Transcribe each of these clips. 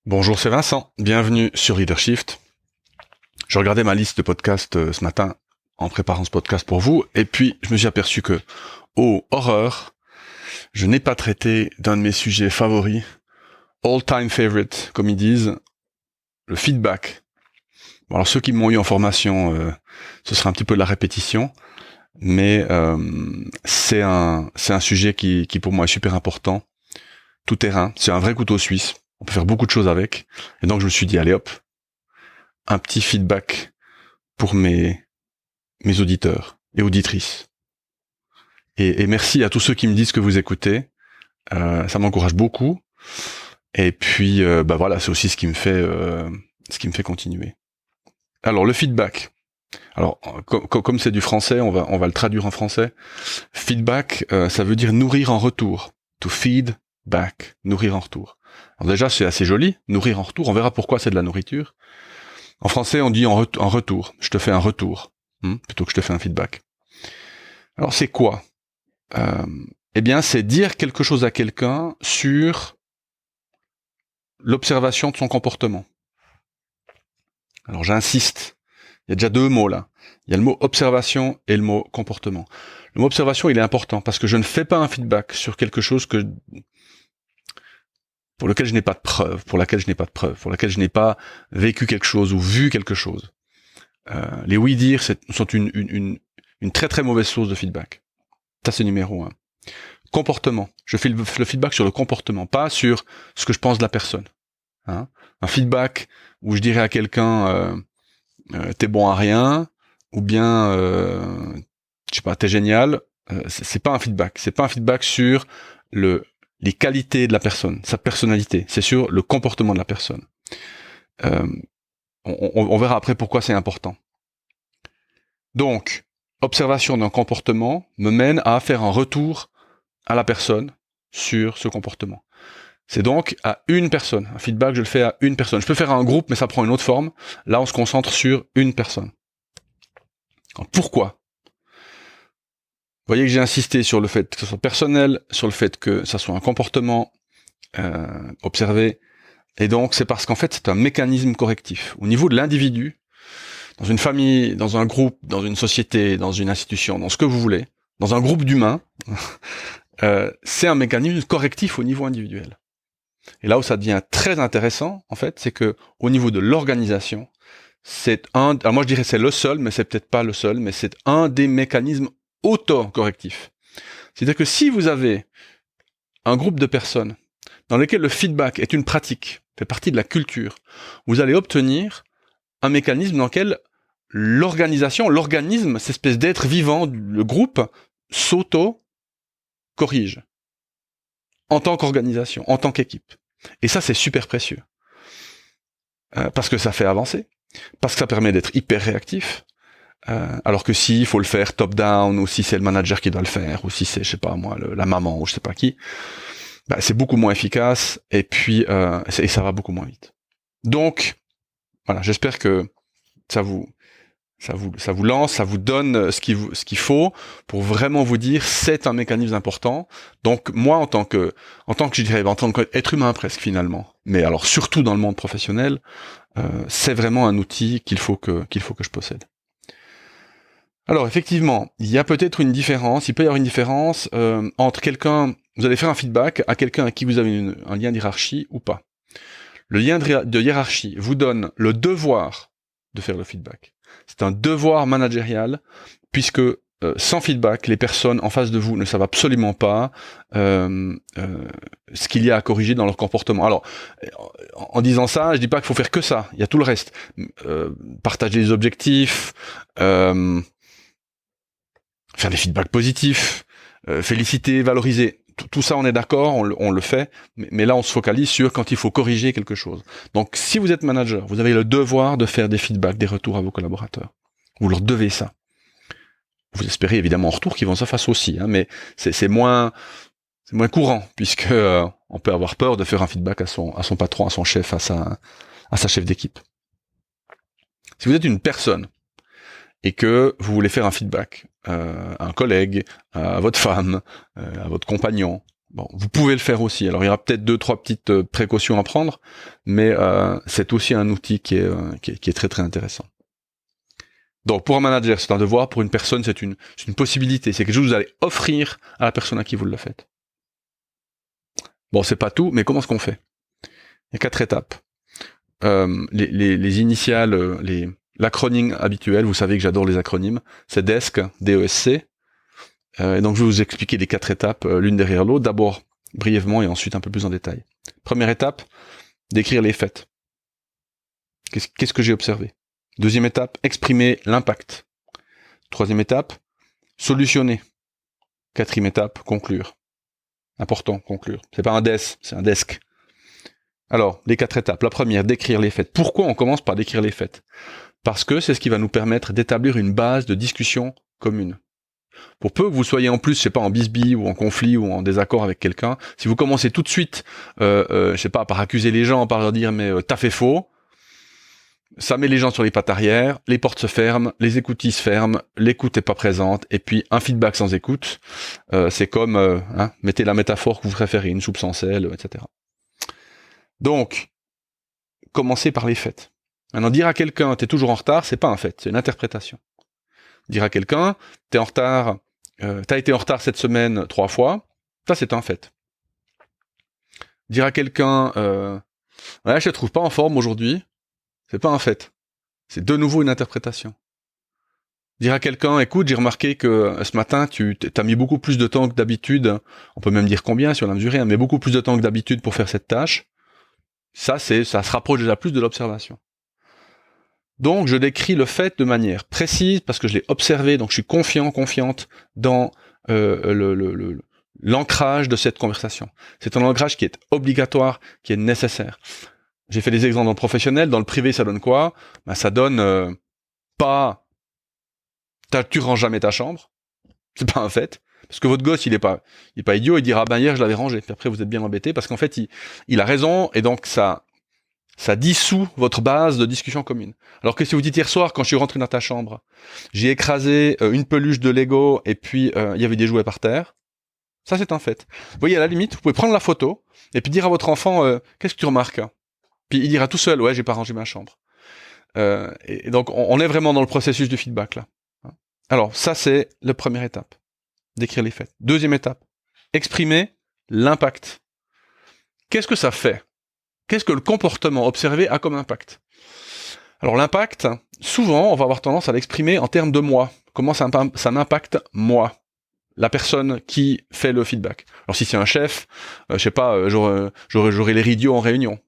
Bonjour, c'est Vincent. Bienvenue sur Leadershift. Je regardais ma liste de podcasts ce matin en préparant ce podcast pour vous, et puis je me suis aperçu que, oh, horreur, je n'ai pas traité d'un de mes sujets favoris, all-time favorite, comme ils disent, le feedback. Bon, alors ceux qui m'ont eu en formation, ce sera un petit peu de la répétition, mais c'est un sujet qui pour moi est super important, tout terrain, c'est un vrai couteau suisse. On peut faire beaucoup de choses avec. Et donc, je me suis dit, allez hop, un petit feedback pour mes auditeurs et auditrices. Et merci à tous ceux qui me disent que vous écoutez. Ça m'encourage beaucoup. Et puis, voilà, c'est aussi ce qui me fait continuer. Alors, le feedback. Alors, comme c'est du français, on va le traduire en français. Feedback, ça veut dire nourrir en retour. To feed back, nourrir en retour. Alors déjà, c'est assez joli, nourrir en retour. On verra pourquoi c'est de la nourriture. En français, on dit en retour. Je te fais un retour, plutôt que je te fais un feedback. Alors, c'est quoi ? Eh bien, c'est dire quelque chose à quelqu'un sur l'observation de son comportement. Alors, j'insiste. Il y a déjà deux mots là. Il y a le mot observation et le mot comportement. Le mot observation, il est important parce que je ne fais pas un feedback sur quelque chose pour laquelle je n'ai pas de preuve, pour laquelle je n'ai pas vécu quelque chose ou vu quelque chose. Les oui-dire sont une très très mauvaise source de feedback. Ça, c'est numéro 1. Comportement. Je fais le feedback sur le comportement, pas sur ce que je pense de la personne. Un feedback où je dirais à quelqu'un t'es bon à rien, ou bien je sais pas, t'es génial. C'est pas un feedback. C'est pas un feedback sur les qualités de la personne, sa personnalité. C'est sur le comportement de la personne. On verra après pourquoi c'est important. Donc, observation d'un comportement me mène à faire un retour à la personne sur ce comportement. C'est donc à une personne. Un feedback, je le fais à une personne. Je peux faire à un groupe, mais ça prend une autre forme. Là, on se concentre sur une personne. Alors, pourquoi ? Vous voyez que j'ai insisté sur le fait que ce soit personnel, sur le fait que ça soit un comportement observé. Et donc, c'est parce qu'en fait, c'est un mécanisme correctif. Au niveau de l'individu, dans une famille, dans un groupe, dans une société, dans une institution, dans ce que vous voulez, dans un groupe d'humains, c'est un mécanisme correctif au niveau individuel. Et là où ça devient très intéressant, en fait, c'est que au niveau de l'organisation, alors moi je dirais c'est le seul, mais c'est peut-être pas le seul, mais c'est un des mécanismes auto-correctifs. C'est-à-dire que si vous avez un groupe de personnes dans lesquelles le feedback est une pratique, fait partie de la culture, vous allez obtenir un mécanisme dans lequel l'organisme, cette espèce d'être vivant, le groupe, s'auto-corrige. En tant qu'organisation, en tant qu'équipe. Et ça, c'est super précieux. Parce que ça fait avancer. Parce que ça permet d'être hyper réactif. Alors que si il faut le faire top-down, ou si c'est le manager qui doit le faire, ou si c'est, je sais pas moi, la maman, ou je sais pas qui, c'est beaucoup moins efficace, et puis et ça va beaucoup moins vite. Donc, voilà, j'espère que ça vous lance, ça vous donne ce qu'il faut pour vraiment vous dire c'est un mécanisme important. Donc moi en tant que je dirais en tant qu'être humain presque finalement, mais alors surtout dans le monde professionnel, c'est vraiment un outil qu'il faut que je possède. Alors effectivement, il y a peut-être une différence, il peut y avoir une différence entre quelqu'un, vous allez faire un feedback à quelqu'un à qui vous avez un lien de hiérarchie ou pas. Le lien de hiérarchie vous donne le devoir de faire le feedback. C'est un devoir managérial, puisque sans feedback, les personnes en face de vous ne savent absolument pas ce qu'il y a à corriger dans leur comportement. Alors, en disant ça, je dis pas qu'il faut faire que ça, il y a tout le reste. Partager les objectifs, faire des feedbacks positifs, féliciter, valoriser. Tout ça, on est d'accord, on le fait, mais là, on se focalise sur quand il faut corriger quelque chose. Donc, si vous êtes manager, vous avez le devoir de faire des feedbacks, des retours à vos collaborateurs. Vous leur devez ça. Vous espérez évidemment en retour qu'ils vont ça fasse aussi, mais c'est moins courant, puisque on peut avoir peur de faire un feedback à son patron, à son chef, à sa chef d'équipe. Si vous êtes une personne et que vous voulez faire un feedback à un collègue, à votre femme, à votre compagnon, Bon, vous pouvez le faire aussi. Alors il y aura peut-être 2-3 petites précautions à prendre, mais c'est aussi un outil qui est très très intéressant. Donc pour un manager, c'est un devoir, pour une personne, c'est une possibilité, c'est quelque chose que vous allez offrir à la personne à qui vous le faites. Bon, c'est pas tout, mais comment est-ce qu'on fait? Il y a 4 étapes. Les initiales, l'acronyme habituel, vous savez que j'adore les acronymes, c'est DESC, D-E-S-C. Et donc je vais vous expliquer les 4 étapes l'une derrière l'autre, d'abord brièvement et ensuite un peu plus en détail. Première étape, décrire les faits. Qu'est-ce que j'ai observé? Deuxième étape, exprimer l'impact. Troisième étape, solutionner. Quatrième étape, conclure. Important, conclure. C'est pas un DES, c'est un DESC. Alors, les 4 étapes. La première, décrire les faits. Pourquoi on commence par décrire les faits? Parce que c'est ce qui va nous permettre d'établir une base de discussion commune. Pour peu que vous soyez en plus, je sais pas, en bisbille ou en conflit ou en désaccord avec quelqu'un, si vous commencez tout de suite, je sais pas, par accuser les gens, par leur dire mais t'as fait faux, ça met les gens sur les pattes arrière, les portes se ferment, les écoutilles se ferment, l'écoute est pas présente, et puis un feedback sans écoute, c'est comme, mettez la métaphore que vous préférez, une soupe sans sel, etc. Donc, commencez par les faits. Maintenant, dire à quelqu'un t'es toujours en retard, c'est pas un fait, c'est une interprétation. Dire à quelqu'un t'es en retard, t'as été en retard cette semaine 3 fois, ça c'est un fait. Dire à quelqu'un ouais, je te trouve pas en forme aujourd'hui, c'est pas un fait. C'est de nouveau une interprétation. Dire à quelqu'un, écoute, j'ai remarqué que ce matin, tu t'as mis beaucoup plus de temps que d'habitude, on peut même dire combien si on a mesuré, mais beaucoup plus de temps que d'habitude pour faire cette tâche, ça se rapproche déjà plus de l'observation. Donc, je décris le fait de manière précise, parce que je l'ai observé, donc je suis confiante dans l'ancrage de cette conversation. C'est un ancrage qui est obligatoire, qui est nécessaire. J'ai fait des exemples dans le professionnel, dans le privé, ça donne quoi? Ben, ça donne pas... Tu ranges jamais ta chambre, c'est pas un fait, parce que votre gosse, il est pas idiot, il dira, ben hier, je l'avais rangé, puis après, vous êtes bien embêté, parce qu'en fait, il a raison, et donc ça dissout votre base de discussion commune. Alors que si vous dites hier soir, quand je suis rentré dans ta chambre, j'ai écrasé une peluche de Lego et puis il y avait des jouets par terre, ça c'est un fait. Vous voyez, à la limite, vous pouvez prendre la photo et puis dire à votre enfant, qu'est-ce que tu remarques? Puis il dira tout seul, ouais, j'ai pas rangé ma chambre. Et donc on est vraiment dans le processus du feedback là. Alors ça c'est la première étape, décrire les faits. Deuxième étape, exprimer l'impact. Qu'est-ce que ça fait? Qu'est-ce que le comportement observé a comme impact? Alors l'impact, souvent, on va avoir tendance à l'exprimer en termes de moi. Comment ça m'impacte moi, la personne qui fait le feedback. Alors si c'est un chef, je sais pas, j'aurai les idiots en réunion,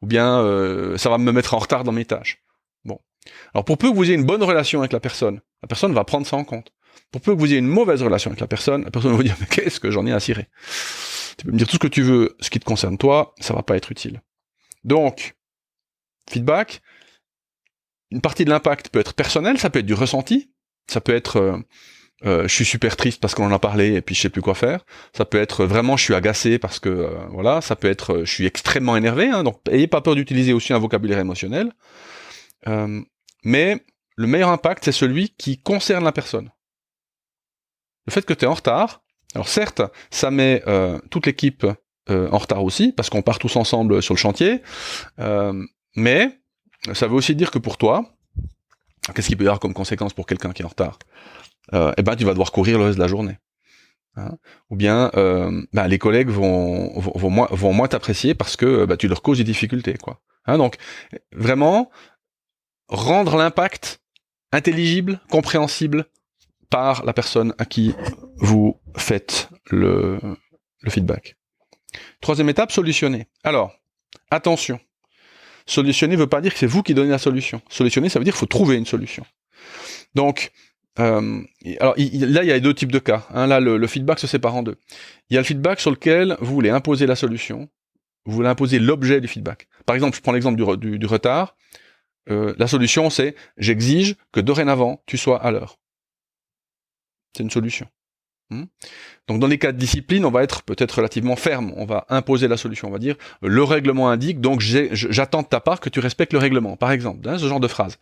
ou bien ça va me mettre en retard dans mes tâches. Bon. Alors pour peu que vous ayez une bonne relation avec la personne va prendre ça en compte. Pour peu que vous ayez une mauvaise relation avec la personne va vous dire mais qu'est-ce que j'en ai à cirer? Tu peux me dire tout ce que tu veux, ce qui te concerne toi, ça va pas être utile. Donc, feedback, une partie de l'impact peut être personnel, ça peut être du ressenti, ça peut être je suis super triste parce qu'on en a parlé et puis je sais plus quoi faire, ça peut être vraiment je suis agacé parce que voilà, ça peut être je suis extrêmement énervé, donc ayez pas peur d'utiliser aussi un vocabulaire émotionnel, mais le meilleur impact c'est celui qui concerne la personne. Le fait que tu es en retard, alors certes, ça met toute l'équipe en retard aussi, parce qu'on part tous ensemble sur le chantier, mais ça veut aussi dire que pour toi, qu'est-ce qu'il peut y avoir comme conséquence pour quelqu'un qui est en retard? Eh ben, tu vas devoir courir le reste de la journée. Ou bien les collègues vont moins t'apprécier parce que tu leur causes des difficultés, quoi. Donc, vraiment, rendre l'impact intelligible, compréhensible par la personne à qui vous faites le feedback. Troisième étape, solutionner. Alors, attention. Solutionner ne veut pas dire que c'est vous qui donnez la solution. Solutionner, ça veut dire qu'il faut trouver une solution. Donc, là, il y a 2 types de cas. Là, le feedback se sépare en 2. Il y a le feedback sur lequel vous voulez imposer la solution, vous voulez imposer l'objet du feedback. Par exemple, je prends l'exemple du retard. La solution, c'est « j'exige que dorénavant, tu sois à l'heure ». C'est une solution. Donc dans les cas de discipline, on va être peut-être relativement ferme, on va imposer la solution, on va dire le règlement indique, donc j'attends de ta part que tu respectes le règlement, par exemple, ce genre de phrase.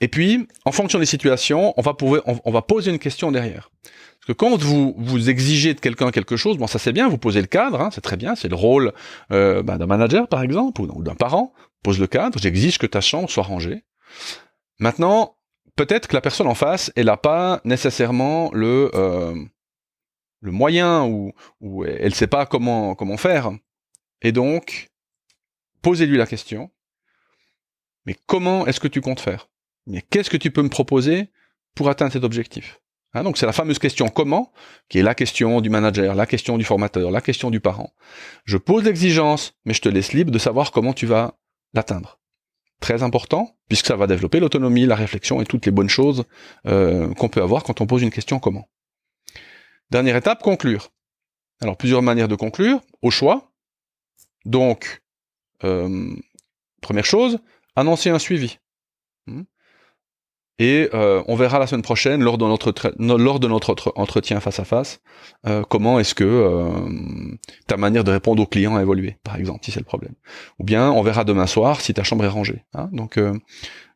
Et puis, en fonction des situations, on va poser une question derrière. Parce que quand vous exigez de quelqu'un quelque chose, bon, ça c'est bien, vous posez le cadre, hein, c'est très bien, c'est le rôle d'un manager par exemple, ou d'un parent, pose le cadre, j'exige que ta chambre soit rangée. Maintenant, peut-être que la personne en face, elle n'a pas nécessairement le moyen ou elle ne sait pas comment faire. Et donc, posez-lui la question. Mais comment est-ce que tu comptes faire? Mais qu'est-ce que tu peux me proposer pour atteindre cet objectif? Hein, donc c'est la fameuse question comment, qui est la question du manager, la question du formateur, la question du parent. Je pose l'exigence, mais je te laisse libre de savoir comment tu vas l'atteindre. Très important, puisque ça va développer l'autonomie, la réflexion et toutes les bonnes choses qu'on peut avoir quand on pose une question comment. Dernière étape, conclure. Alors plusieurs manières de conclure, au choix. Donc, première chose, annoncer un suivi. Et on verra la semaine prochaine, lors de notre entretien face à face, comment est-ce que ta manière de répondre aux clients a évolué, par exemple, si c'est le problème. Ou bien on verra demain soir si ta chambre est rangée. Hein. Donc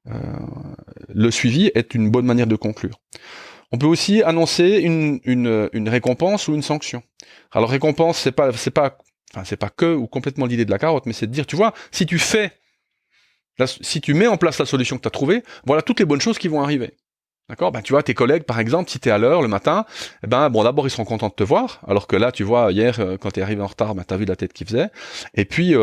le suivi est une bonne manière de conclure. On peut aussi annoncer une récompense ou une sanction. Alors récompense, c'est pas que ou complètement l'idée de la carotte, mais c'est de dire, tu vois, si tu mets en place la solution que tu as trouvée, voilà toutes les bonnes choses qui vont arriver. D'accord ? Tu vois, tes collègues, par exemple, si tu es à l'heure le matin, d'abord, ils seront contents de te voir, alors que là, tu vois, hier, quand tu es arrivé en retard, tu as vu la tête qu'ils faisaient. Et puis, tout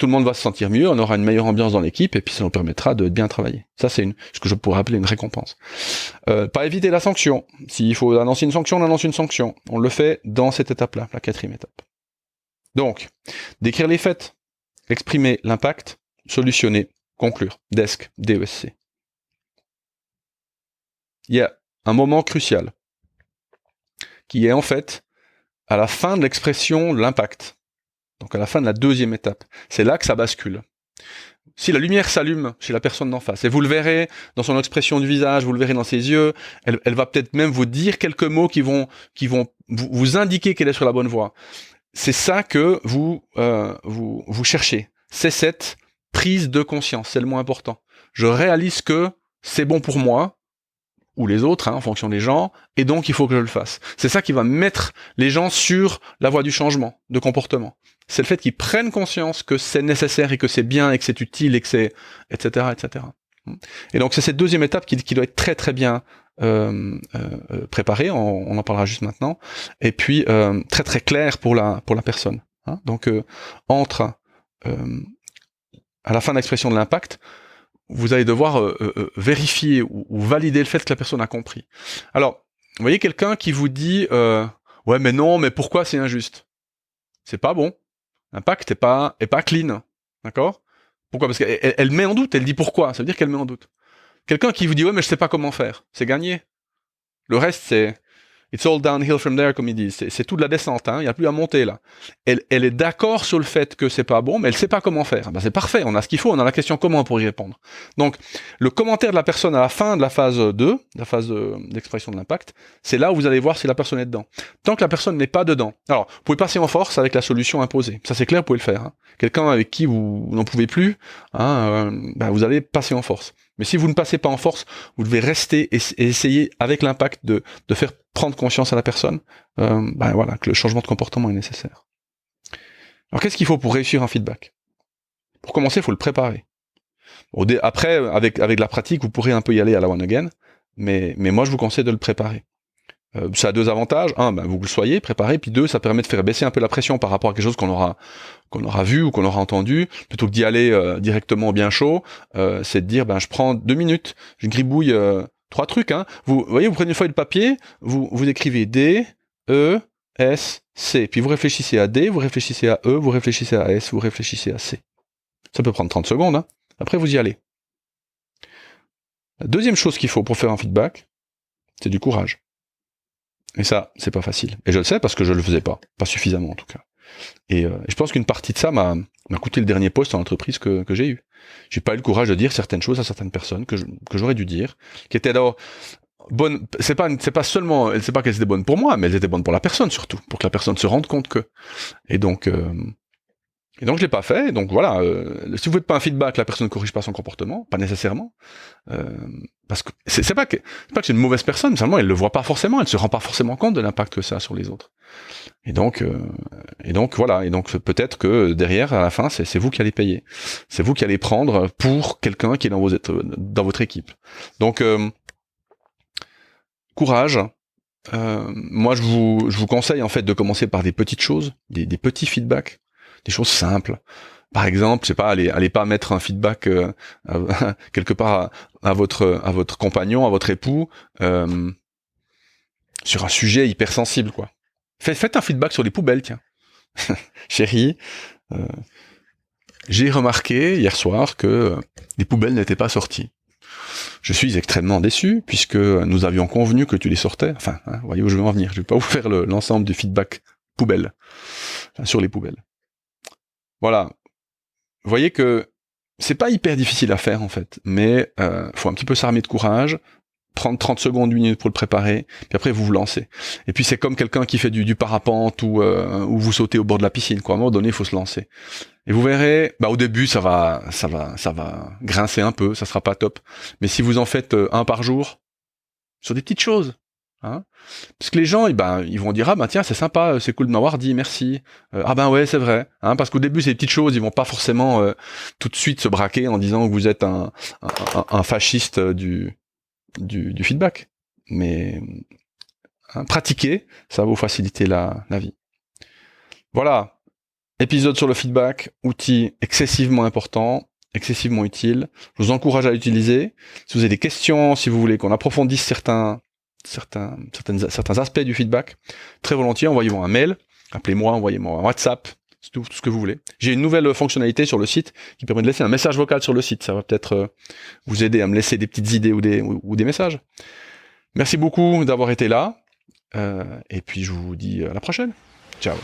le monde va se sentir mieux, on aura une meilleure ambiance dans l'équipe, et puis ça nous permettra de bien travailler. Ça, c'est ce que je pourrais appeler une récompense. Pas éviter la sanction. S'il faut annoncer une sanction, on annonce une sanction. On le fait dans cette étape-là, la 4e étape. Donc, décrire les faits, exprimer l'impact, solutionner, conclure. DESC, DESC. Il y a un moment crucial qui est en fait à la fin de l'expression de l'impact. Donc à la fin de la 2e étape. C'est là que ça bascule. Si la lumière s'allume chez la personne d'en face, et vous le verrez dans son expression du visage, vous le verrez dans ses yeux, elle va peut-être même vous dire quelques mots qui vont vous indiquer qu'elle est sur la bonne voie. C'est ça que vous cherchez. C'est cette prise de conscience, c'est le mot important. Je réalise que c'est bon pour moi, ou les autres, en fonction des gens, et donc il faut que je le fasse. C'est ça qui va mettre les gens sur la voie du changement de comportement. C'est le fait qu'ils prennent conscience que c'est nécessaire et que c'est bien et que c'est utile et que c'est... etc. etc. Et donc c'est cette 2e étape qui doit être très très bien préparée, on en parlera juste maintenant, et puis très très claire pour la personne. Donc entre à la fin de l'expression de l'impact, vous allez devoir vérifier ou valider le fait que la personne a compris. Alors, vous voyez quelqu'un qui vous dit ouais mais non, mais pourquoi c'est injuste? C'est pas bon. L'impact est pas clean, d'accord? Pourquoi? Parce qu'elle met en doute, elle dit pourquoi, ça veut dire qu'elle met en doute. Quelqu'un qui vous dit ouais mais je sais pas comment faire, c'est gagné. Le reste c'est it's all downhill from there, comme ils disent. C'est tout de la descente, il n'y a plus à monter là. Elle est d'accord sur le fait que c'est pas bon, mais elle sait pas comment faire. C'est parfait, on a ce qu'il faut, on a la question comment pour y répondre. Donc, le commentaire de la personne à la fin de la phase 2, la phase d'expression de l'impact, c'est là où vous allez voir si la personne est dedans. Tant que la personne n'est pas dedans, alors, vous pouvez passer en force avec la solution imposée. Ça c'est clair, vous pouvez le faire. Quelqu'un avec qui vous n'en pouvez plus, vous allez passer en force. Mais si vous ne passez pas en force, vous devez rester et essayer avec l'impact de faire prendre conscience à la personne, que le changement de comportement est nécessaire. Alors qu'est-ce qu'il faut pour réussir un feedback? Pour commencer, il faut le préparer. Après, avec la pratique, vous pourrez un peu y aller à la one again, mais moi je vous conseille de le préparer. Ça a 2 avantages. 1, vous le soyez préparé, puis 2, ça permet de faire baisser un peu la pression par rapport à quelque chose qu'on aura vu ou qu'on aura entendu, plutôt que d'y aller directement bien chaud. C'est de dire, je prends 2 minutes, je gribouille 3 trucs. Vous voyez, vous prenez une feuille de papier, vous écrivez D, E, S, C, puis vous réfléchissez à D, vous réfléchissez à E, vous réfléchissez à S, vous réfléchissez à C. Ça peut prendre 30 secondes. Après, vous y allez. La 2e chose qu'il faut pour faire un feedback, c'est du courage. Et ça, c'est pas facile. Et je le sais parce que je le faisais pas suffisamment en tout cas. Et je pense qu'une partie de ça m'a coûté le dernier poste en entreprise que j'ai eu. J'ai pas eu le courage de dire certaines choses à certaines personnes que j'aurais dû dire, qui étaient alors bonnes. C'est pas seulement, c'est pas qu'elles étaient bonnes pour moi, mais elles étaient bonnes pour la personne surtout, pour que la personne se rende compte que. Et donc Et donc je l'ai pas fait. Et donc voilà, si vous faites pas un feedback, la personne ne corrige pas son comportement, pas nécessairement, parce que c'est pas que c'est une mauvaise personne, seulement elle le voit pas forcément, elle se rend pas forcément compte de l'impact que ça a sur les autres. Et donc voilà, et donc peut-être que derrière, à la fin, c'est vous qui allez payer, c'est vous qui allez prendre pour quelqu'un qui est dans votre équipe. Donc courage. Moi, je vous conseille en fait de commencer par des petites choses, des petits feedbacks, des choses simples. Par exemple, je sais pas, allez pas mettre un feedback quelque part à votre compagnon, à votre époux, sur un sujet hyper sensible, quoi. Faites un feedback sur les poubelles, tiens. Chérie, j'ai remarqué hier soir que les poubelles n'étaient pas sorties. Je suis extrêmement déçu, puisque nous avions convenu que tu les sortais. Enfin, vous voyez où je veux en venir. Je vais pas vous faire l'ensemble du feedback poubelle, sur les poubelles. Voilà. Vous voyez que c'est pas hyper difficile à faire, en fait, mais faut un petit peu s'armer de courage, prendre 30 secondes, 1 minute pour le préparer, puis après vous lancez. Et puis c'est comme quelqu'un qui fait du parapente ou vous sautez au bord de la piscine, quoi. À un moment donné, il faut se lancer. Et vous verrez, au début ça va grincer un peu, ça sera pas top. Mais si vous en faites un par jour, sur des petites choses, hein, parce que les gens, ils vont dire tiens, c'est sympa, c'est cool de m'avoir dit, merci. Ouais, c'est vrai, hein, parce qu'au début c'est des petites choses, ils vont pas forcément tout de suite se braquer en disant que vous êtes un fasciste du feedback. Mais pratiquer, ça va vous faciliter la vie. Voilà. Épisode sur le feedback, outil excessivement important, excessivement utile. Je vous encourage à l'utiliser. Si vous avez des questions, si vous voulez qu'on approfondisse certains aspects du feedback, très volontiers, envoyez-moi un mail, appelez-moi, envoyez-moi un WhatsApp, tout ce que vous voulez. J'ai une nouvelle fonctionnalité sur le site qui permet de laisser un message vocal sur le site. Ça va peut-être vous aider à me laisser des petites idées ou des messages. Merci beaucoup d'avoir été là. Et puis je vous dis à la prochaine. Ciao.